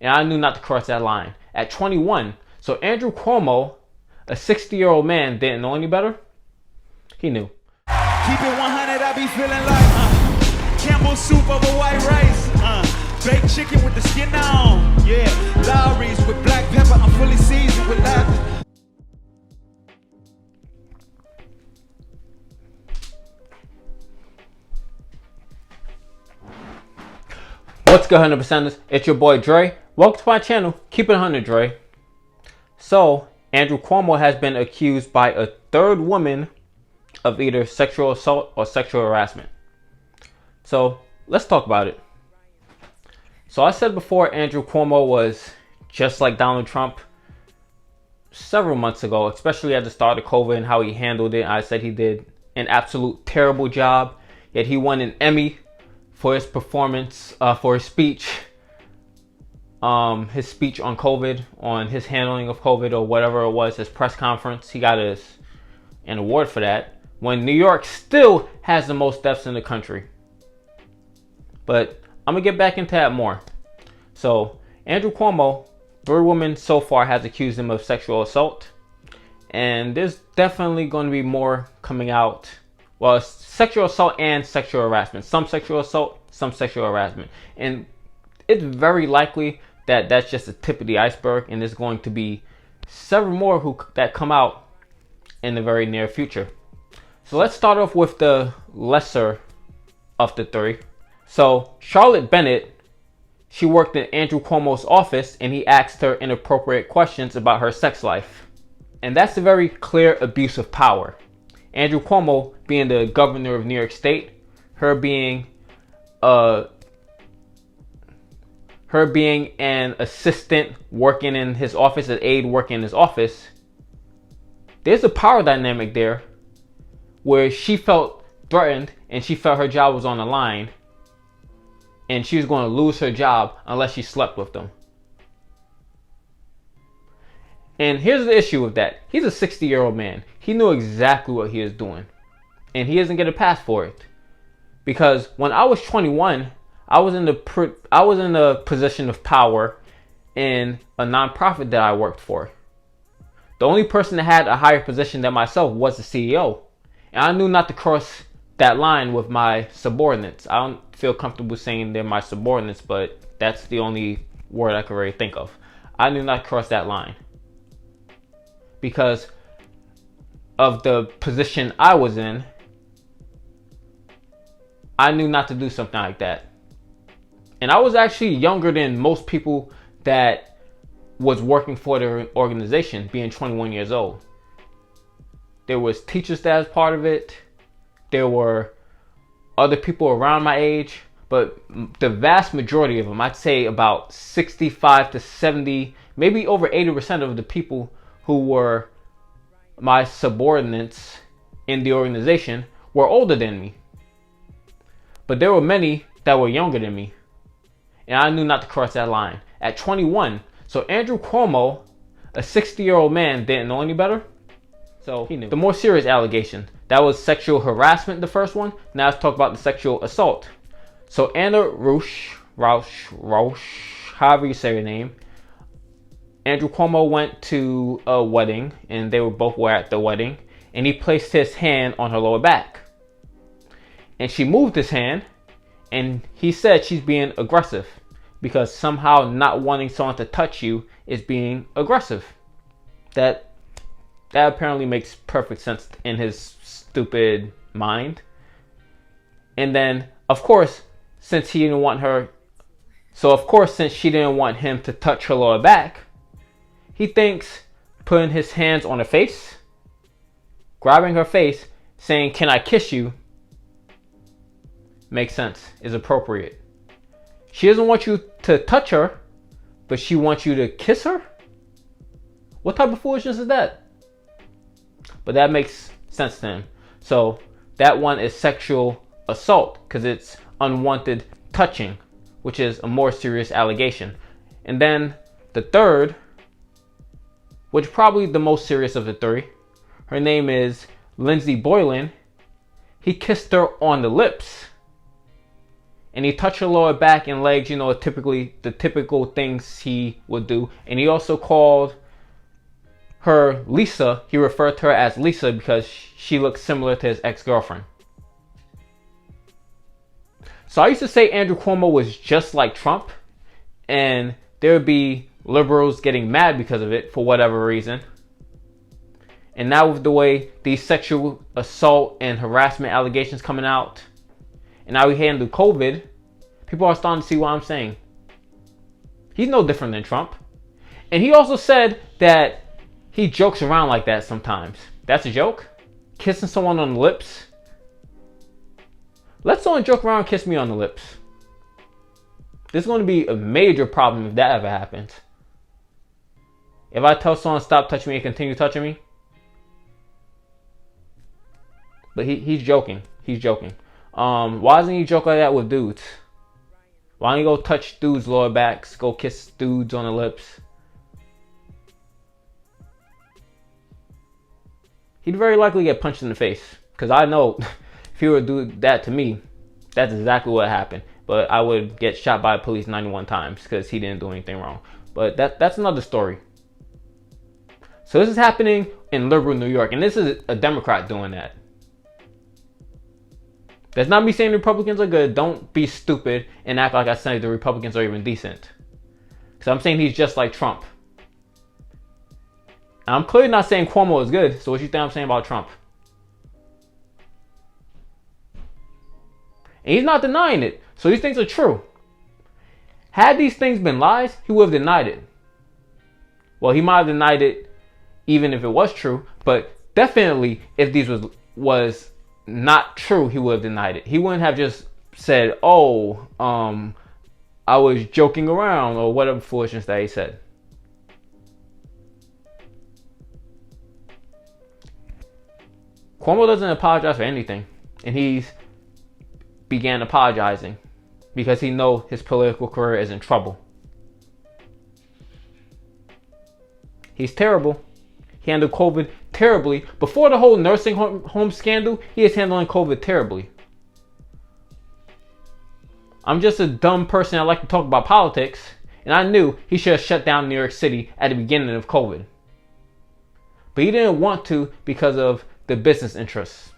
and I knew not to cross that line. At 21, so Andrew Cuomo, a 60-year-old man, didn't know any better. He knew. Keep it 100, I be feeling like Campbell soup over white rice. Baked chicken with the skin on. Yeah, Lowry's with black pepper. I'm fully seasoned with that. What's good, 100%ers? It's your boy Dre. Welcome to my channel. Keep it 100, Dre. So, Andrew Cuomo has been accused by a third woman of either sexual assault or sexual harassment. So, let's talk about it. So, I said before, Andrew Cuomo was just like Donald Trump several months ago, especially at the start of COVID and how he handled it. I said he did an absolute terrible job, yet he won an Emmy for his performance, for his speech on COVID, on his handling of COVID or whatever it was, his press conference. He got an award for that, when New York still has the most deaths in the country. But I'm gonna get back into that more. So Andrew Cuomo, third woman so far, has accused him of sexual assault, and there's definitely going to be more coming out. Well, it's sexual assault and sexual harassment. Some sexual assault, some sexual harassment. And it's very likely that that's just the tip of the iceberg, and there's going to be several more that come out in the very near future. So let's start off with the lesser of the three. So Charlotte Bennett, she worked in Andrew Cuomo's office, and he asked her inappropriate questions about her sex life. And that's a very clear abuse of power. Andrew Cuomo being the governor of New York State, her being an assistant working in his office, an aide working in his office, there's a power dynamic there where she felt threatened and she felt her job was on the line, and she was going to lose her job unless she slept with them. And here's the issue with that. He's a 60-year-old man. He knew exactly what he was doing, and he doesn't get a pass for it. Because when I was 21, I was in the position of power in a nonprofit that I worked for. The only person that had a higher position than myself was the CEO, and I knew not to cross that line with my subordinates. I don't feel comfortable saying they're my subordinates, but that's the only word I can really think of. I knew not to cross that line because of the position I was in. I knew not to do something like that. And I was actually younger than most people that was working for the organization, being 21 years old. There was teachers that was part of it. There were other people around my age, but the vast majority of them, I'd say about 65 to 70, maybe over 80% of the people who were my subordinates in the organization were older than me. But there were many that were younger than me, and I knew not to cross that line. At 21, so Andrew Cuomo, a 60-year-old man, didn't know any better. So he knew. The more serious allegation, that was sexual harassment, the first one. Now let's talk about the sexual assault. So Anna Rausch, however you say your name, Andrew Cuomo went to a wedding, and they both were at the wedding, and he placed his hand on her lower back. And she moved his hand, and he said she's being aggressive because somehow not wanting someone to touch you is being aggressive. That apparently makes perfect sense in his stupid mind. And then, of course, since she didn't want him to touch her lower back, he thinks putting his hands on her face, grabbing her face, saying, "Can I kiss you?" makes sense, is appropriate. She doesn't want you to touch her, but she wants you to kiss her? What type of foolishness is that? But that makes sense to him. So that one is sexual assault because it's unwanted touching, which is a more serious allegation. And then the third, which is probably the most serious of the three, her name is Lindsay Boylan. He kissed her on the lips, and he touched her lower back and legs, you know, typically the typical things he would do. And he also called her Lisa. He referred to her as Lisa because she looked similar to his ex-girlfriend. So I used to say Andrew Cuomo was just like Trump, and there would be liberals getting mad because of it for whatever reason. And now with the way these sexual assault and harassment allegations coming out, and now we handle COVID, people are starting to see what I'm saying. He's no different than Trump. And he also said that he jokes around like that sometimes. That's a joke? Kissing someone on the lips? Let someone joke around and kiss me on the lips. There's going to be a major problem if that ever happens. If I tell someone stop touching me and continue touching me. But he's joking. He's joking. Why doesn't he joke like that with dudes? Why don't you go touch dudes' lower backs? Go kiss dudes on the lips? He'd very likely get punched in the face. Because I know if he were to do that to me, that's exactly what happened. But I would get shot by the police 91 times because he didn't do anything wrong. But that's another story. So this is happening in liberal New York. And this is a Democrat doing that. That's not me saying the Republicans are good. Don't be stupid and act like I say the Republicans are even decent. Because I'm saying he's just like Trump. And I'm clearly not saying Cuomo is good. So what you think I'm saying about Trump? And he's not denying it. So these things are true. Had these things been lies, he would have denied it. Well, he might have denied it even if it was true. But definitely if these was not true, he would have denied it. He wouldn't have just said, oh, I was joking around or whatever foolishness that he said. Cuomo doesn't apologize for anything. And he's began apologizing because he knows his political career is in trouble. He's terrible. He handled COVID terribly. Before the whole nursing home scandal, he is handling COVID terribly. I'm just a dumb person. I like to talk about politics. And I knew he should have shut down New York City at the beginning of COVID. But he didn't want to because of the business interests.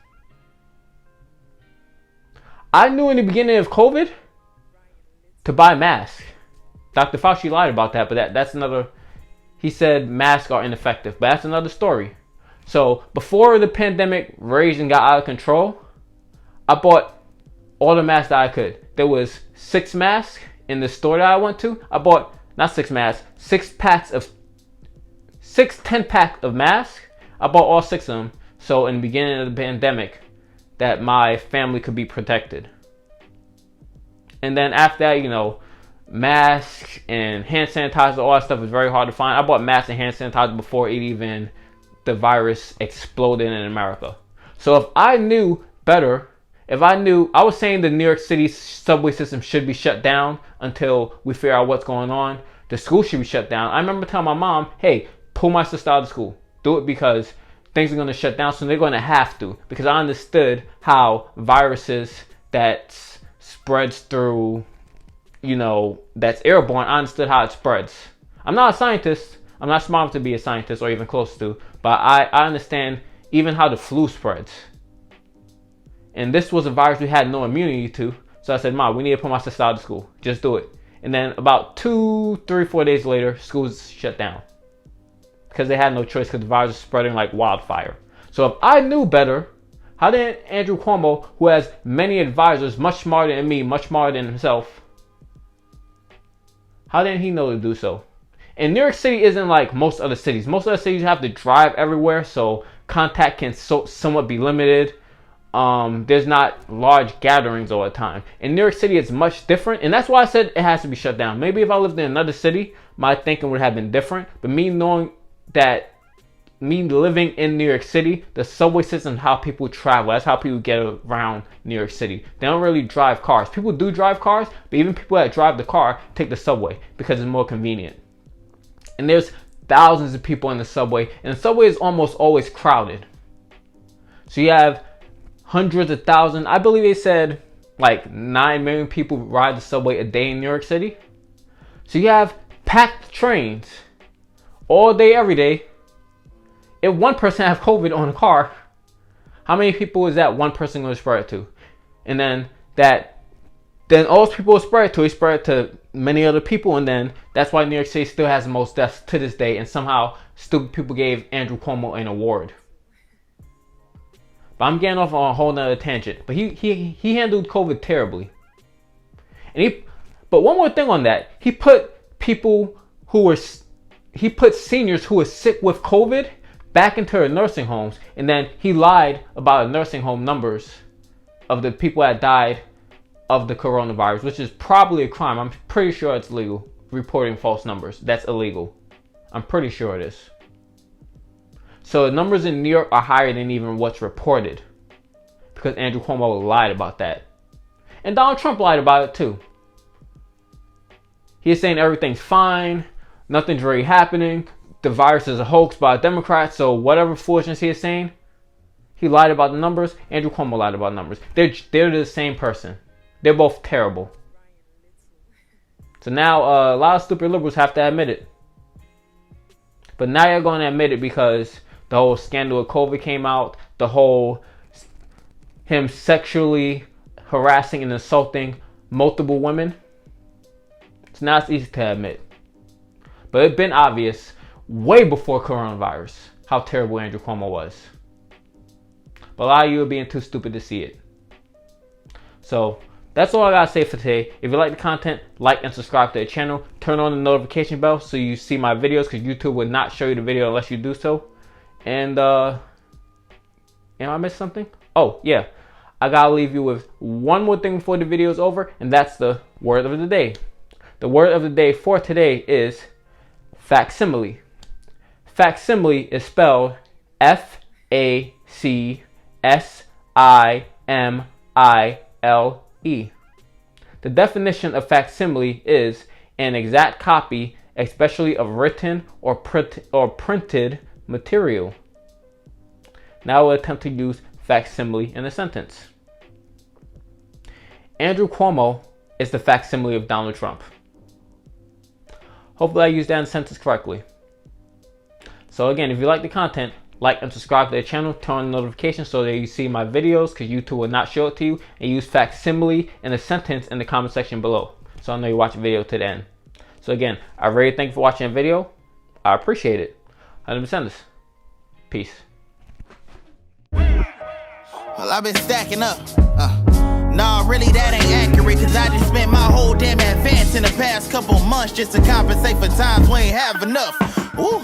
I knew in the beginning of COVID to buy masks. Dr. Fauci lied about that, but that's another. He said masks are ineffective, but that's another story. So before the pandemic raged and got out of control, I bought all the masks that I could. There was 6 masks in the store that I went to. I bought not 6 masks, 6 10-pack of masks. I bought all 6 of them. So in the beginning of the pandemic, that my family could be protected. And then after that, you know, masks and hand sanitizer, all that stuff is very hard to find. I bought masks and hand sanitizer before the virus exploded in America. So if I knew better, I was saying the New York City subway system should be shut down until we figure out what's going on. The school should be shut down. I remember telling my mom, hey, pull my sister out of school. Do it because things are going to shut down, so they're going to have to. Because I understood how viruses that spreads through, you know, that's airborne, I understood how it spreads. I'm not a scientist. I'm not smart enough to be a scientist or even close to. But I understand even how the flu spreads. And this was a virus we had no immunity to. So I said, Mom, we need to put my sister out of school. Just do it. And then about 2, 3, 4 days later, schools shut down. Because they had no choice because the virus was spreading like wildfire. So if I knew better, how did Andrew Cuomo, who has many advisors, much smarter than me, much smarter than himself, how didn't he know to do so? And New York City isn't like most other cities. Most other cities have to drive everywhere, so contact can somewhat be limited. There's not large gatherings all the time. In New York City, it's much different, and that's why I said it has to be shut down. Maybe if I lived in another city, my thinking would have been different. But me living in New York City, the subway system is how people travel. That's how people get around New York City. They don't really drive cars. People do drive cars, but even people that drive the car take the subway because it's more convenient. And there's thousands of people in the subway, and the subway is almost always crowded. So you have hundreds of thousands. I believe they said like 9 million people ride the subway a day in New York City. So you have packed trains all day, every day. If one person has COVID on a car, how many people is that one person going to spread it to? And then all those people spread it to many other people, and then that's why New York City still has the most deaths to this day, and somehow stupid people gave Andrew Cuomo an award. But I'm getting off on a whole nother tangent. But he handled COVID terribly. But one more thing on that, he put seniors who were sick with COVID back into their nursing homes, and then he lied about the nursing home numbers of the people that died of the coronavirus, which is probably a crime. I'm pretty sure it's legal. Reporting false numbers, that's illegal. I'm pretty sure it is. So the numbers in New York are higher than even what's reported, because Andrew Cuomo lied about that. And Donald Trump lied about it too. He's saying everything's fine, nothing's really happening, the virus is a hoax by Democrats, so whatever foolishness he is saying, he lied about the numbers. Andrew Cuomo lied about numbers. They're the same person. They're both terrible. So now a lot of stupid liberals have to admit it. But now you're going to admit it because the whole scandal of COVID came out. The whole him sexually harassing and assaulting multiple women. So now it's easy to admit. But it's been obvious way before coronavirus how terrible Andrew Cuomo was. But a lot of you are being too stupid to see it. So that's all I gotta say for today. If you like the content, like and subscribe to the channel. Turn on the notification bell so you see my videos, because YouTube will not show you the video unless you do so. And am I missed something? Oh yeah, I gotta leave you with one more thing before the video is over, and that's the word of the day. The word of the day for today is facsimile. Facsimile is spelled F-A-C-S-I-M-I-L-E. The definition of facsimile is an exact copy, especially of written or printed material. Now we'll attempt to use facsimile in a sentence. Andrew Cuomo is the facsimile of Donald Trump. Hopefully I used that in a sentence correctly. So again, if you like the content, like and subscribe to the channel, turn on the notifications so that you see my videos, because YouTube will not show it to you, and use facsimile in a sentence in the comment section below, so I know you watch the video to the end. So again, I really thank you for watching the video. I appreciate it. 100%. Peace. Well, I've been stacking up. Nah, really that ain't accurate, cause I just spent my whole damn advance in the past couple months just to compensate for times we ain't have enough. Ooh.